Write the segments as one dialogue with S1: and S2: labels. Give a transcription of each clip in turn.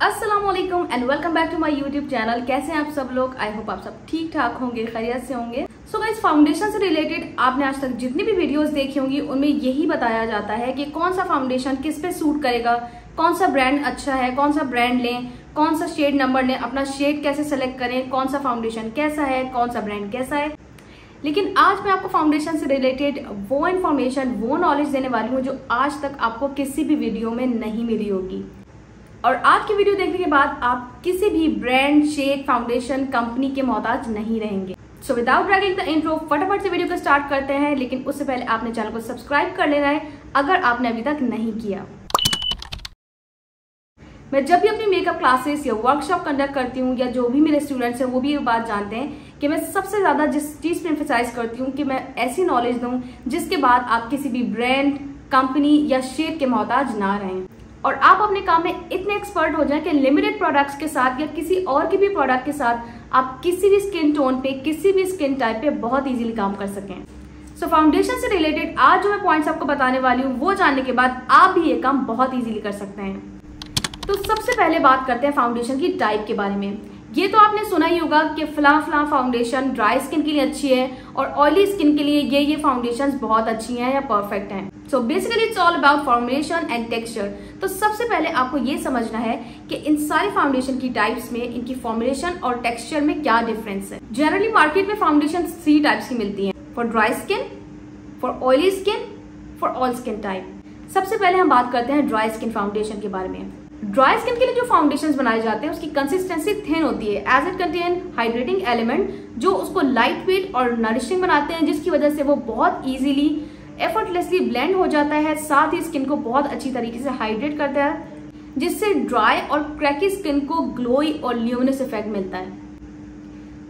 S1: अस्सलामुअलैकुम and welcome back to my YouTube channel. कैसे हैं आप सब लोग? आई होप आप सब ठीक ठाक होंगे, खैरियत से होंगे। सो गाइस, फाउंडेशन से रिलेटेड आपने आज तक जितनी भी वीडियोस देखी होंगी उनमें यही बताया जाता है कि कौन सा फाउंडेशन किस पे सूट करेगा, कौन सा ब्रांड अच्छा है, कौन सा ब्रांड लें, कौन सा शेड नंबर लें, अपना शेड कैसे सेलेक्ट करें, कौन सा फाउंडेशन कैसा है, कौन सा ब्रांड कैसा है। लेकिन आज मैं आपको फाउंडेशन से रिलेटेड वो इन्फॉर्मेशन, वो नॉलेज देने वाली हूँ जो आज तक आपको किसी भी वीडियो में नहीं मिली होगी। और आज की वीडियो देखने के बाद आप किसी भी ब्रांड, शेड, फाउंडेशन कंपनी के मोहताज नहीं रहेंगे। So without dragging the intro, फटाफट से वीडियो को स्टार्ट करते हैं। लेकिन उससे पहले आपने चैनल को सब्सक्राइब कर लेना है अगर आपने अभी तक नहीं किया। मैं जब भी अपनी मेकअप क्लासेस या वर्कशॉप कंडक्ट करती हूँ या जो भी मेरे स्टूडेंट्स हैं वो भी ये बात जानते हैं कि मैं सबसे ज्यादा जिस चीज पे एम्फसाइज करती हूँ कि मैं ऐसी नॉलेज दूं जिसके बाद आप किसी भी ब्रांड, कंपनी या शेड के मोहताज ना रहें और आप अपने काम में इतने एक्सपर्ट हो जाएं कि लिमिटेड प्रोडक्ट्स के साथ या किसी और की भी प्रोडक्ट के साथ आप किसी भी स्किन टोन पे, किसी भी स्किन टाइप पे बहुत इजीली काम कर सकें। सो फाउंडेशन से रिलेटेड आज जो मैं पॉइंट्स आपको बताने वाली हूँ वो जानने के बाद आप भी ये काम बहुत इजीली कर सकते हैं। तो सबसे पहले बात करते हैं फाउंडेशन की टाइप के बारे में। ये तो आपने सुना ही होगा कि फला फाउंडेशन ड्राई स्किन के लिए अच्छी है और ऑयली स्किन के लिए ये फाउंडेशंस बहुत अच्छी हैं या परफेक्ट हैं। So basically it's all about formulation and texture. तो सबसे पहले आपको ये समझना है कि इन सारी फाउंडेशन की टाइप्स में इनकी फॉर्मुलेशन और टेक्सचर में क्या डिफरेंस है। जनरली मार्केट में फाउंडेशन 3 टाइप्स की मिलती है, for dry skin, for oily skin, for all skin type. सबसे पहले हम बात करते हैं ड्राई स्किन फाउंडेशन के बारे में। ड्राई स्किन के लिए जो फाउंडेशंस बनाए जाते हैं उसकी कंसिस्टेंसी थिन होती है as it contain hydrating element जो उसको लाइट वेट और नरिशिंग बनाते हैं, जिसकी वजह से वो बहुत इजीली, एफर्टलेसली ब्लेंड हो जाता है, साथ ही स्किन को बहुत अच्छी तरीके से हाइड्रेट करता है, जिससे ड्राई और क्रैकी स्किन को ग्लोई और ल्यूमिनस इफेक्ट मिलता है।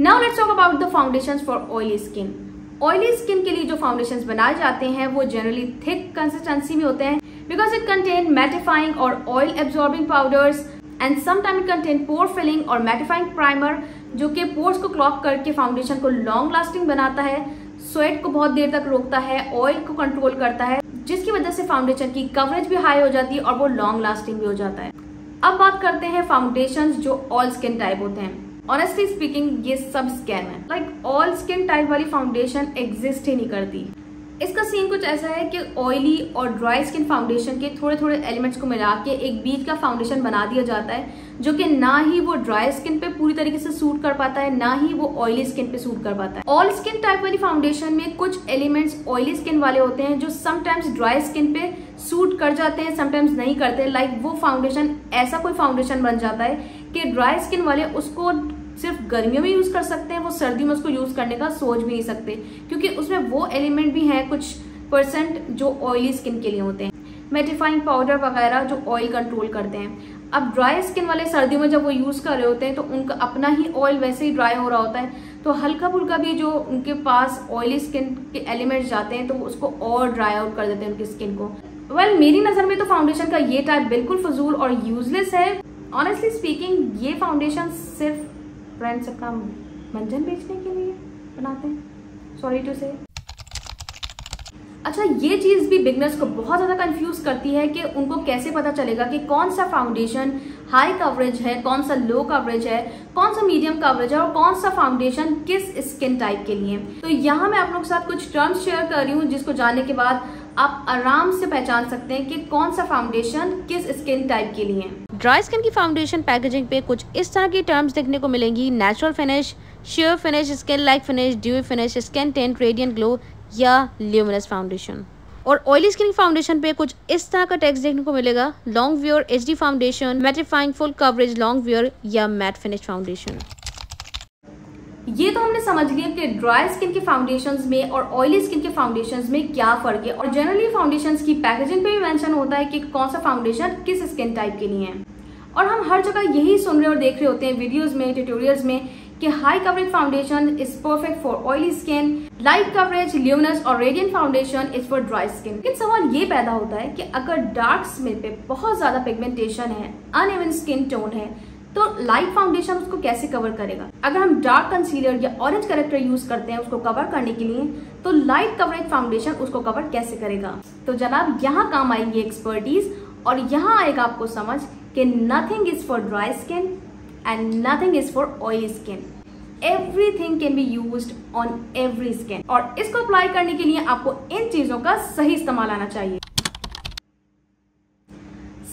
S1: Now let's talk about the foundations for oily skin. Oily skin के लिए जो फाउंडेशंस बनाए जाते हैं वो जनरली थिक कंसिस्टेंसी में होते हैं because it contain mattifying or oil absorbing powders and sometimes it contain pore filling और mattifying primer जो कि पोर्स को क्लॉग करके फाउंडेशन को लॉन्ग लास्टिंग बनाता है, स्वेट को बहुत देर तक रोकता है, ऑयल को कंट्रोल करता है, जिसकी वजह से फाउंडेशन की कवरेज भी हाई हो जाती है और वो लॉन्ग लास्टिंग भी हो जाता है। अब बात करते हैं फाउंडेशंस जो ऑल स्किन टाइप होते हैं। ऑनेस्टली स्पीकिंग ये सब स्कैम है। लाइक ऑल स्किन टाइप वाली फाउंडेशन एग्जिस्ट ही नहीं करती। इसका सीन कुछ ऐसा है कि ऑयली और ड्राई स्किन फाउंडेशन के थोड़े थोड़े एलिमेंट्स को मिला के एक बीच का फाउंडेशन बना दिया जाता है जो कि ना ही वो ड्राई स्किन पे पूरी तरीके से सूट कर पाता है, ना ही वो ऑयली स्किन पे सूट कर पाता है। ऑल स्किन टाइप वाली फाउंडेशन में कुछ एलिमेंट्स ऑयली स्किन वाले होते हैं जो समटाइम्स ड्राई स्किन पे सूट कर जाते हैं, समटाइम्स नहीं करते। लाइक वो फाउंडेशन ऐसा कोई फाउंडेशन बन जाता है कि ड्राई स्किन वाले उसको सिर्फ गर्मियों में यूज कर सकते हैं, वो सर्दियों में उसको यूज करने का सोच भी नहीं सकते क्योंकि उसमें वो एलिमेंट भी हैं कुछ परसेंट जो ऑयली स्किन के लिए होते हैं, मैटिफाइंग पाउडर वगैरह जो ऑयल कंट्रोल करते हैं। अब ड्राई स्किन वाले सर्दियों में जब वो यूज कर रहे होते हैं तो उनका अपना ही ऑयल वैसे ही ड्राई हो रहा होता है, तो हल्का फुल्का भी जो उनके पास ऑयली स्किन के एलिमेंट्स जाते हैं तो उसको और ड्राई आउट कर देते हैं उनकी स्किन को। वेल, मेरी नजर में तो फाउंडेशन का ये टाइप बिल्कुल फजूल और यूजलेस है। ऑनेस्टली स्पीकिंग ये फाउंडेशन सिर्फ ब्रांड्स अपना मंजन बेचने के लिए बनाते हैं, सॉरी टू से। अच्छा, ये चीज भी बिगनर्स को बहुत ज्यादा कंफ्यूज करती है कि उनको कैसे पता चलेगा कि कौन सा फाउंडेशन हाई कवरेज है, कौन सा लो कवरेज है, कौन सा मीडियम कवरेज है और कौन सा फाउंडेशन किस स्किन टाइप के लिए। तो यहाँ मैं आप लोगों के साथ कुछ टर्म्स शेयर कर रही हूँ जिसको जानने के बाद आप आराम से पहचान सकते हैं कि कौन सा फाउंडेशन किस स्किन टाइप के लिए है।
S2: ड्राई स्किन की फाउंडेशन पैकेजिंग पे कुछ इस तरह की टर्म्स देखने को मिलेंगी: natural finish, sheer finish, skin like finish, dewy finish, skin tint, radiant glow या ल्यूमिनस फाउंडेशन। और ऑयली स्किन की फाउंडेशन पे कुछ इस तरह का टेक्स्ट देखने को मिलेगा: long wear, HD foundation, mattifying full coverage long wear या मैट फिनिश फाउंडेशन।
S1: ये तो हमने समझ लिया कि ड्राई स्किन के फाउंडेशंस में और ऑयली स्किन के फाउंडेशंस में क्या फर्क है। और जनरली फाउंडेशंस की पैकेजिंग पे भी मेंशन होता है कि कौन सा फाउंडेशन किस स्किन टाइप के लिए है। और हम हर जगह यही सुन रहे और देख रहे होते हैं वीडियोस में, ट्यूटोरियल्स में कि high coverage foundation is perfect for oily skin, light coverage, luminous और radiant foundation is for dry skin. लेकिन सवाल ये पैदा होता है कि अगर डार्क स्किन पे बहुत ज्यादा पिगमेंटेशन है, अनइवन स्किन टोन है, तो लाइट फाउंडेशन उसको कैसे कवर करेगा। अगर हम डार्क कंसीलर या ऑरेंज करेक्टर यूज करते हैं उसको कवर करने के लिए, तो लाइट कवरेज फाउंडेशन उसको कवर कैसे करेगा। तो जनाब यहाँ काम आएंगी एक्सपर्टीज और यहाँ आएगा आपको समझ कि nothing is for dry skin and nothing is for oily skin. Everything can be used on every skin. और इसको अप्लाई करने के लिए आपको इन चीजों का सही इस्तेमाल आना चाहिए।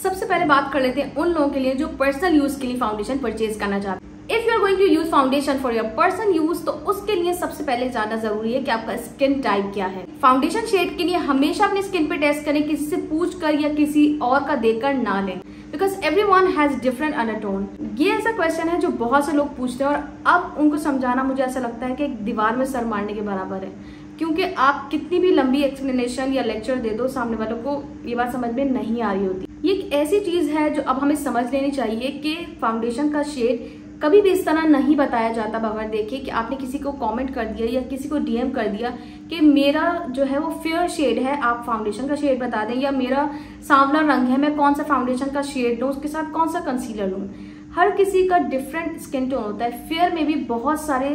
S1: सबसे पहले बात कर लेते हैं उन लोगों के लिए जो पर्सनल यूज के लिए फाउंडेशन परचेज करना चाहते हैं। If you are going to use foundation for your personal use, तो उसके लिए सबसे पहले जानना जरूरी है कि आपका स्किन टाइप क्या है। फाउंडेशन शेड के लिए हमेशा अपनी स्किन पे टेस्ट करें, किसी से पूछ कर या किसी और का देखकर ना लें, because everyone has different undertone. ये ऐसा क्वेश्चन है जो बहुत से लोग पूछते हैं और अब उनको समझाना मुझे ऐसा लगता है कि एक दीवार में सर मारने के बराबर है, क्योंकि आप कितनी भी लंबी एक्सप्लेनेशन या लेक्चर दे दो, सामने वालों को ये बात समझ में नहीं आ रही होती। ये एक ऐसी चीज है जो अब हमें समझ लेनी चाहिए कि फाउंडेशन का शेड कभी भी इस तरह नहीं बताया जाता बगैर देखे कि आपने किसी को कमेंट कर दिया या किसी को डीएम कर दिया कि मेरा जो है वो फेयर शेड है, आप फाउंडेशन का शेड बता दें, या मेरा सांवला रंग है, मैं कौन सा फाउंडेशन का शेड लूँ, उसके साथ कौन सा कंसीलर लूँ। हर किसी का डिफरेंट स्किन टोन होता है। फेयर में भी बहुत सारे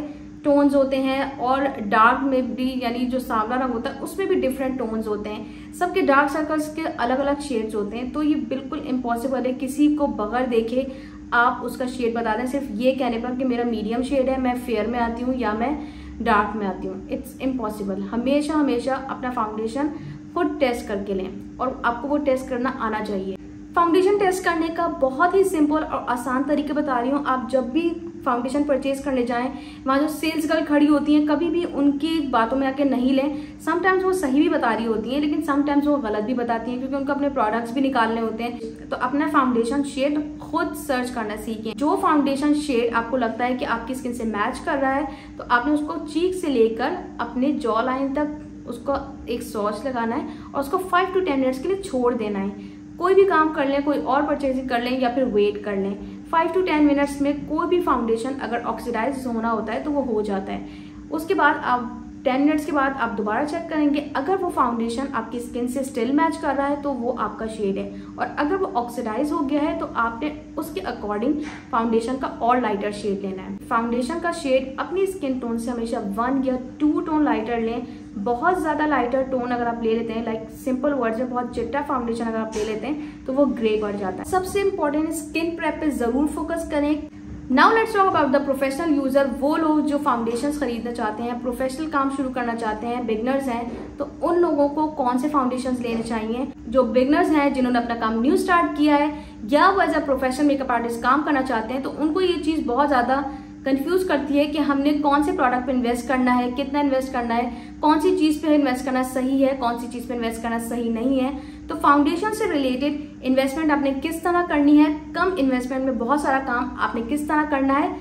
S1: टोन्स होते हैं और डार्क में भी, यानी जो सांवला रंग होता है उसमें भी डिफरेंट टोन्स होते हैं। सबके डार्क सर्कल्स के अलग अलग शेड्स होते हैं। तो ये बिल्कुल इम्पॉसिबल है किसी को बगैर देखे आप उसका शेड बता दें सिर्फ ये कहने पर कि मेरा मीडियम शेड है, मैं फेयर में आती हूँ या मैं डार्क में आती हूँ। It's impossible. हमेशा हमेशा अपना फाउंडेशन खुद टेस्ट करके लें और आपको वो टेस्ट करना आना चाहिए। फाउंडेशन टेस्ट करने का बहुत ही सिंपल और आसान तरीके बता रही हूँ। आप जब भी फाउंडेशन परचेज करने जाएं, वहाँ जो सेल्स गर्ल खड़ी होती हैं, कभी भी उनकी बातों में आके नहीं लें। समटाइम्स वो सही भी बता रही होती हैं, लेकिन समटाइम्स वो गलत भी बताती हैं, क्योंकि उनको अपने प्रोडक्ट्स भी निकालने होते हैं। तो अपना फाउंडेशन शेड खुद सर्च करना सीखें। जो फाउंडेशन शेड आपको लगता है कि आपकी स्किन से मैच कर रहा है, तो आपने उसको चीक से लेकर अपने जॉ लाइन तक उसको एक सॉच लगाना है और उसको 5 to 10 मिनट्स के लिए छोड़ देना है। कोई भी काम कर लें, कोई और परचेजिंग कर लें या फिर वेट कर लें, 5 to 10 मिनट्स में कोई भी फाउंडेशन अगर ऑक्सीडाइज होना होता है तो वो हो जाता है। उसके बाद आप 10 मिनट्स के बाद आप दोबारा चेक करेंगे, अगर वो फाउंडेशन आपकी स्किन से स्टिल मैच कर रहा है तो वो आपका शेड है, और अगर वो ऑक्सीडाइज हो गया है तो आपने उसके अकॉर्डिंग फाउंडेशन का और लाइटर शेड लेना है। फाउंडेशन का शेड अपनी स्किन टोन से हमेशा 1 या 2 टोन लाइटर लें। बहुत ज्यादा लाइटर टोन अगर आप ले लेते हैं, लाइक सिंपल वर्ड्स में बहुत चिट्टा फाउंडेशन अगर आप ले लेते हैं तो वो ग्रे बढ़ जाता है। सबसे इंपॉर्टेंट स्किन प्रेप पे जरूर फोकस करें। Now let's talk about the professional user. वो लोग जो फाउंडेशंस खरीदना चाहते हैं, प्रोफेशनल काम शुरू करना चाहते हैं, बिगनर्स हैं, तो उन लोगों को कौन से फाउंडेशंस लेने चाहिए। जो बिगनर्स हैं, जिन्होंने अपना काम न्यू स्टार्ट किया है या वो as a professional makeup artist काम करना चाहते हैं, तो उनको ये चीज बहुत ज्यादा कंफ्यूज करती है कि हमने कौन से प्रोडक्ट पे इन्वेस्ट करना है, कितना इन्वेस्ट करना है, कौन सी चीज पे इन्वेस्ट करना सही है, कौन सी चीज पे इन्वेस्ट करना सही नहीं है। तो फाउंडेशन से रिलेटेड इन्वेस्टमेंट आपने किस तरह करनी है, कम इन्वेस्टमेंट में बहुत सारा काम आपने किस तरह करना है,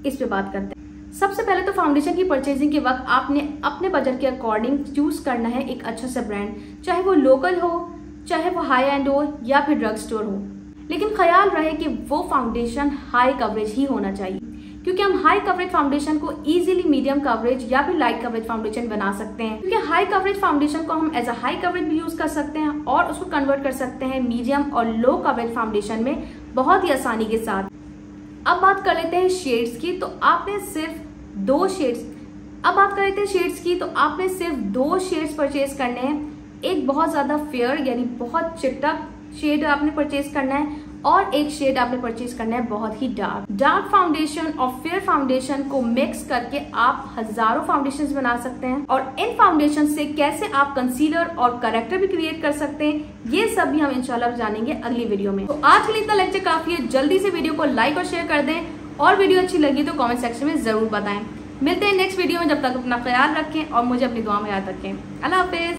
S1: इस पे बात करते हैं। सबसे पहले तो फाउंडेशन की परचेजिंग के वक्त आपने अपने बजट के अकॉर्डिंग चूज करना है एक अच्छा सा ब्रांड, चाहे वो लोकल हो, चाहे वो हाई एंड हो या फिर ड्रग स्टोर हो। लेकिन ख्याल रहे कि वो फाउंडेशन हाई कवरेज ही होना चाहिए, क्योंकि हम हाई कवरेज फाउंडेशन को इजीली मीडियम कवरेज या फिर लाइट कवरेज फाउंडेशन बना सकते हैं। क्योंकि हाई कवरेज फाउंडेशन को हम एज अ हाई कवरेज भी यूज कर सकते हैं और उसको कन्वर्ट कर सकते हैं मीडियम और लो कवरेज फाउंडेशन में बहुत ही आसानी के साथ। अब बात कर लेते हैं शेड्स की, तो आपने सिर्फ 2 शेड्स परचेज करने हैं। एक बहुत ज्यादा फेयर यानी बहुत चिट्टा शेड आपने परचेज करना है और एक शेड आपने परचेज करना है बहुत ही डार्क फाउंडेशन और फेयर फाउंडेशन को मिक्स करके आप हजारों फाउंडेशंस बना सकते हैं। और इन फाउंडेशन से कैसे आप कंसीलर और करेक्टर भी क्रिएट कर सकते हैं, ये सब भी हम इंशाल्लाह जानेंगे अगली वीडियो में। तो आज के लिए इतना लेक्चर काफी है। जल्दी से वीडियो को लाइक और शेयर कर दें, और वीडियो अच्छी लगी तो कॉमेंट सेक्शन में जरूर बताएं। मिलते हैं नेक्स्ट वीडियो में, जब तक अपना ख्याल रखें और मुझे अपनी दुआ में याद रखें। अल्लाह हाफिज।